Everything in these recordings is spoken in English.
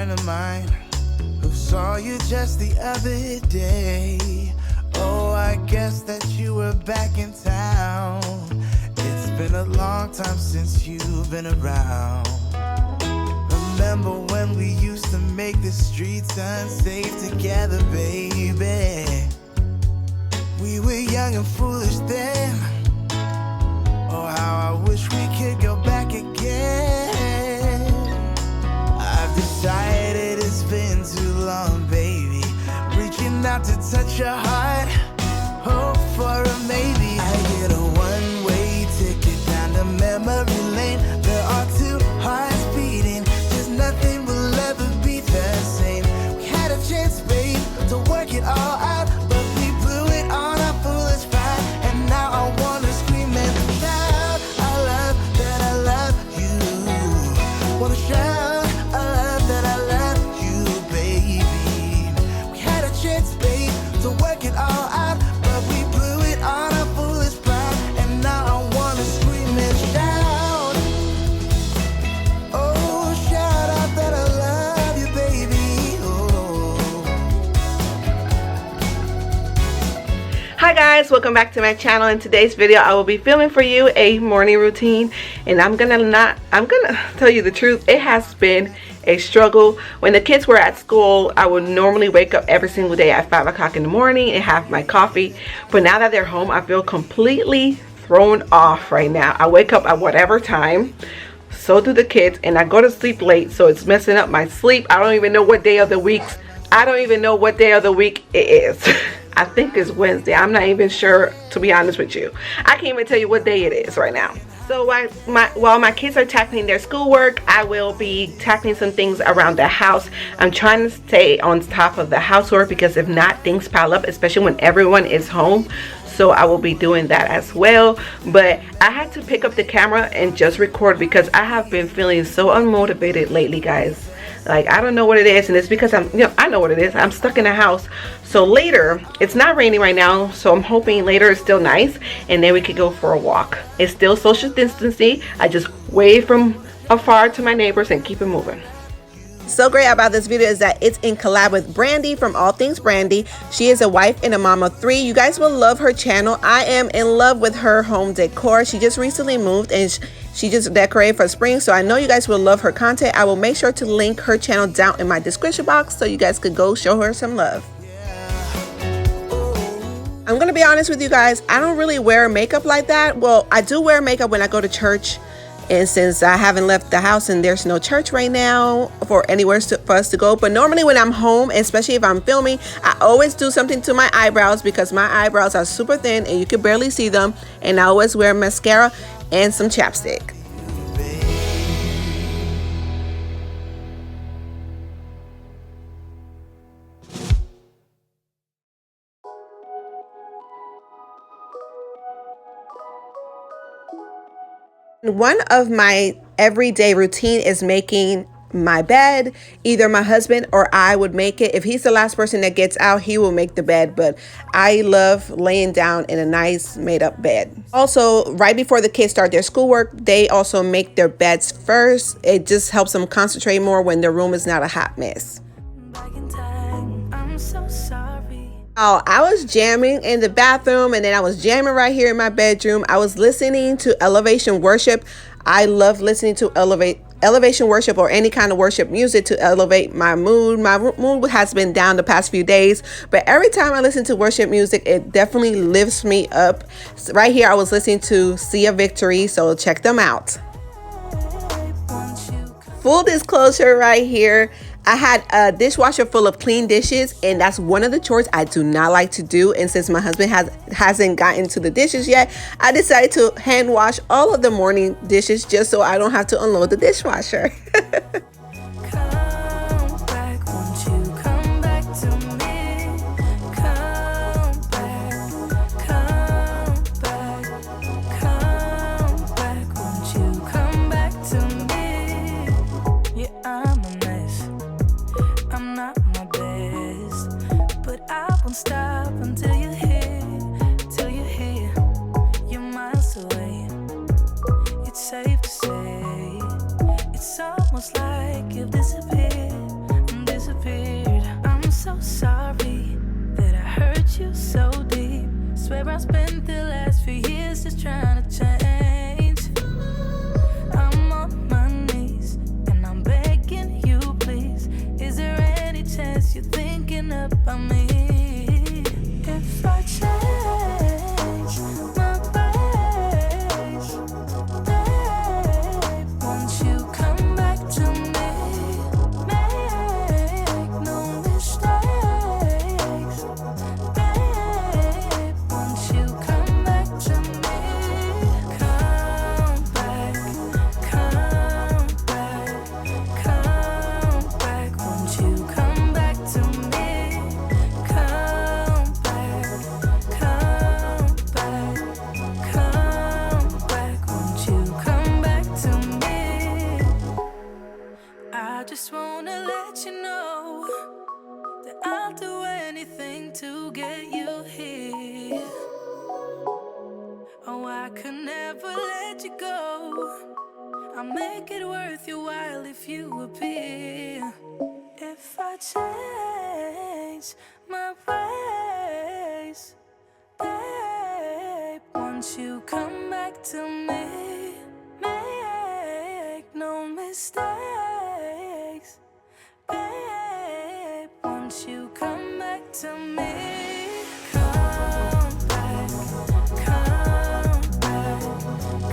friend of mine who saw you just the other day. Oh, I guess that you were back in town. It's been a long time since you've been around. Remember when we used to make the streets unsafe together, baby? We were young and foolish then. Oh, how I wish we could go back again. I've decided it's been too long, baby. Reaching out to touch your heart, hope for a maybe. I get a one-way ticket down to memory lane. There are two hearts beating, just nothing will ever be the same. We had a chance, babe, to work it all out, but we blew it on our foolish pride. And now I wanna scream and shout, I love that I love you. Wanna shout, I love that I love you, baby. We had a chance, babe, to work it all out, but we blew it on our foolish pride. And now I wanna scream and shout, oh, shout out that I love you, baby. Oh. Hi guys, welcome back to my channel. In today's video I will be filming for you a morning routine, and I'm gonna tell you the truth, it has been a struggle. When the kids were at school, I would normally wake up every single day at 5 o'clock in the morning and have my coffee, but now that they're home I feel completely thrown off right now. I wake up at whatever time, so do the kids, and I go to sleep late, so it's messing up my sleep. I don't even know what day of the week it is. I think it's Wednesday. I'm not even sure, to be honest with you. I can't even tell you what day it is right now. So while my kids are tackling their schoolwork, I will be tackling some things around the house. I'm trying to stay on top of the housework because if not, things pile up, especially when everyone is home. So I will be doing that as well. But I had to pick up the camera and just record because I have been feeling so unmotivated lately, guys. Like, I don't know what it is, and it's because I know what it is. I'm stuck in the house. So later, it's not raining right now, so I'm hoping later it's still nice, and then we could go for a walk. It's still social distancing. I just wave from afar to my neighbors and keep it moving. So great about this video is that it's in collab with Brandie from Allthingsbrandie. She is a wife and a mom of 3. You guys will love her channel. I am in love with her home decor. She just recently moved and she just decorated for spring, so I know you guys will love her content. I will make sure to link her channel down in my description box so you guys could go show her some love. I'm gonna be honest with you guys, I don't really wear makeup like that. Well, I do wear makeup when I go to church, and since I haven't left the house and there's no church right now for anywhere for us to go, but normally when I'm home, especially if I'm filming, I always do something to my eyebrows because my eyebrows are super thin and you can barely see them, and I always wear mascara and some chapstick. One of my everyday routine is making my bed. Either my husband or I would make it. If he's the last person that gets out, he will make the bed, but I love laying down in a nice made up bed. Also, right before the kids start their schoolwork, they also make their beds first. It just helps them concentrate more when their room is not a hot mess. Oh, I was jamming in the bathroom, and then I was jamming right here in my bedroom. I was listening to elevation worship. I love listening to elevation worship or any kind of worship music to elevate my mood. My mood has been down the past few days, but every time I listen to worship music, it definitely lifts me up. So right here, I was listening to Sea of Victory, so check them out. Full disclosure right here, I had a dishwasher full of clean dishes, and that's one of the chores I do not like to do. And since my husband hasn't gotten to the dishes yet, I decided to hand wash all of the morning dishes just so I don't have to unload the dishwasher. Stop until you're here, you're miles away. It's safe to say, it's almost like you've disappeared. hurt you so deep. Swear I spent the last few years just trying to change. I'm on my knees and I'm begging you, please. Is there any chance you're thinking about me? If I change my ways, babe, won't you come back to me? Make no mistakes, babe, won't you come back to me? Come back, come back, come back, won't you come back to me? Come back, come back, come back, won't you come back to me? I just wanna let you know that I'll do anything to get you here. Oh, I could never let you go. I'll make it worth your while if you appear. If I change my ways, babe, won't you come back to me? Make no mistakes, babe, won't you come back to me? Come back, come back,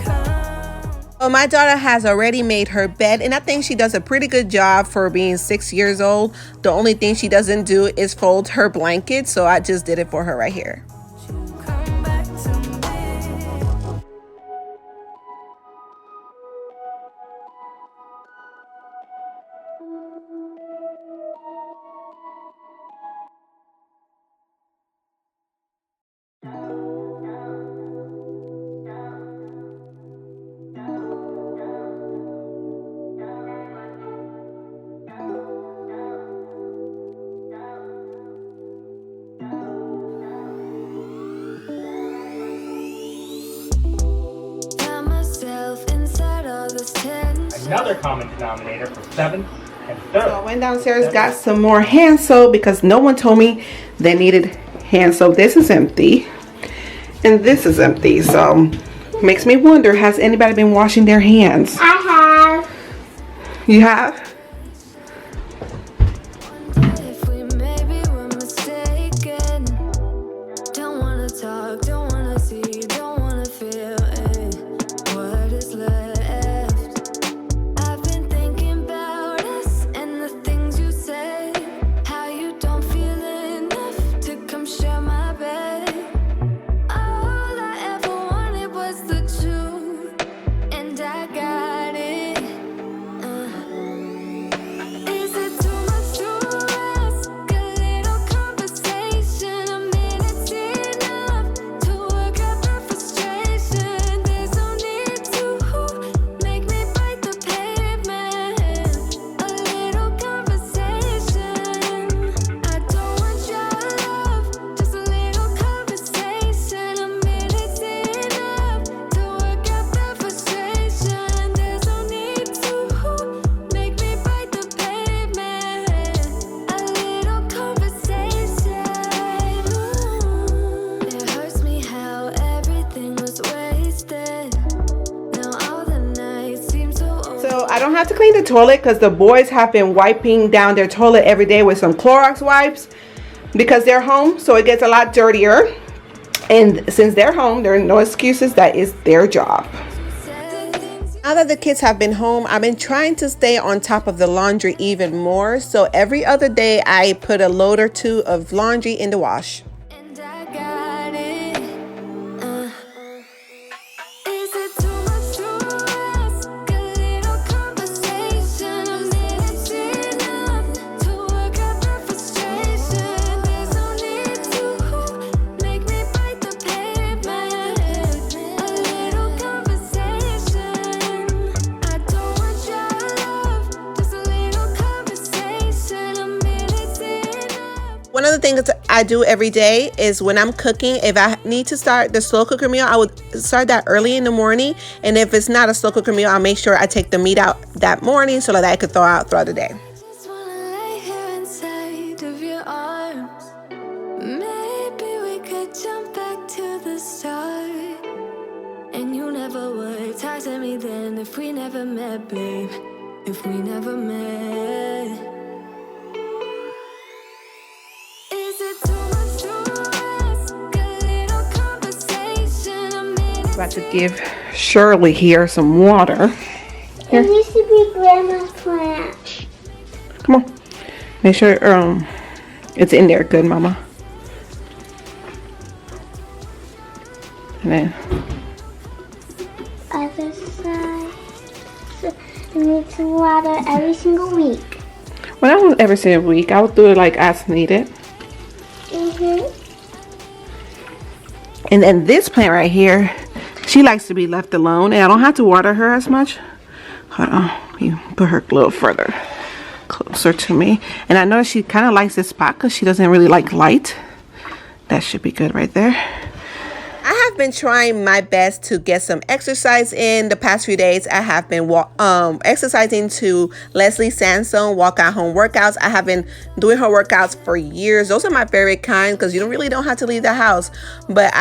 come. Well, my daughter has already made her bed, and I think she does a pretty good job for being 6 years old. The only thing she doesn't do is fold her blanket, so I just did it for her right here. Come back to me. Found myself inside all this tension. Another common denominator for 7th and So 3rd. I went downstairs, got some more hand soap because no one told me they needed hand soap. This is empty and this is empty, so makes me wonder, has anybody been washing their hands? I have. You have? If we maybe were mistaken, don't wanna talk, don't wanna see, don't wanna feel it. What is left? I've been thinking about us and the things you say, how you don't feel enough to come share my bed. All I ever wanted was the truth, and I got it. Is it too much to ask? A little conversation, a minute's enough to work out the frustration. There's no need to make me bite the pavement. A little conversation. I don't want your love, just a little conversation. A minute's enough to work out the frustration. There's no need to make me bite the pavement. A little conversation. It hurts me how everything was wasted. Now all the nights seem so old. So I don't have to clean the toilet because the boys have been wiping down their toilet every day with some Clorox wipes because they're home, so it gets a lot dirtier. And since they're home, there are no excuses. That is their job. Now that the kids have been home, I've been trying to stay on top of the laundry even more. So every other day I put a load or two of laundry in the wash. And I got it. Is it too much to ask? A little conversation, a minute's enough to work out the frustration. There's no need to make me bite the pavement. A little conversation. I don't want your love, just a little conversation. A minute's enough. One of the things I do every day is when I'm cooking, if I need to start the slow cooker meal, I would start that early in the morning. And if it's not a slow cooker meal, I'll make sure I take the meat out that morning so that I could thaw out throughout the day. Just wanna lay here inside of your arms. Maybe feeling if we never met, babe? If we never met? Is it too much to ask? A little conversation, a minute. About to give Shirley here some water. It used to be Grandma's plant. Come on. Make sure it's in there good, Mama. And then Other side. So I need some water every single week. well, I don't ever say a week. I would do it like as needed. And then this plant right here, she likes to be left alone, and I don't have to water her as much. Hold on, you put her a little further closer to me. And I know she kind of likes this spot because she doesn't really like light. That should be good right there. I have been trying my best to get some exercise in the past few days. I have been exercising to Leslie Sansone walk at home workouts. I have been doing her workouts for years. Those are my favorite kind because you don't have to leave the house. But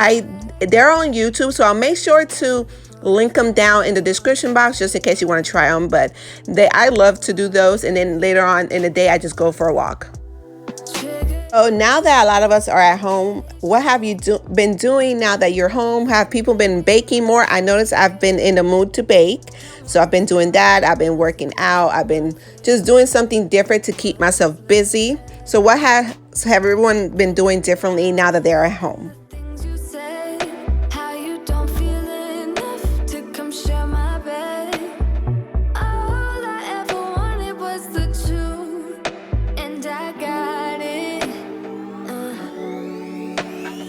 they're on YouTube, so I'll make sure to link them down in the description box just in case you want to try them. But I love to do those, and then later on in the day I just go for a walk. So now that a lot of us are at home, what have you been doing now that you're home? Have people been baking more? I noticed I've been in the mood to bake. So I've been doing that. I've been working out. I've been just doing something different to keep myself busy. So what have everyone been doing differently now that they're at home? Things you say, how you don't feel enough to come share my bed. All I ever wanted was the truth, and I got it.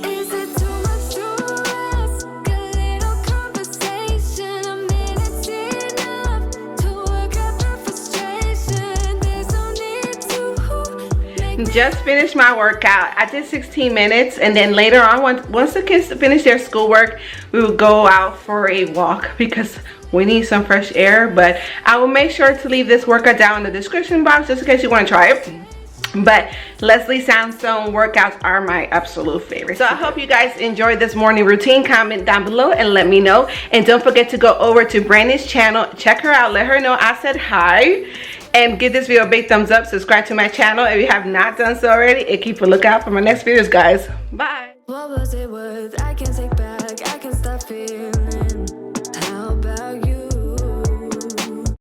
Is it too much to ask? A little conversation, a minute's enough to work out the frustration. There's no need to make Just finished my workout. I did 16 minutes, and then later on, once the kids finish their schoolwork, we will go out for a walk because we need some fresh air. But I will make sure to leave this workout down in the description box just in case you want to try it. But Leslie Sansone workouts are my absolute favorite. So I hope you guys enjoyed this morning routine. Comment down below and let me know. And don't forget to go over to Brandie's channel. Check her out. Let her know I said hi. And give this video a big thumbs up. Subscribe to my channel if you have not done so already. And keep a lookout for my next videos, guys. Bye. what was it worth? I can't take back, I can't stop feeling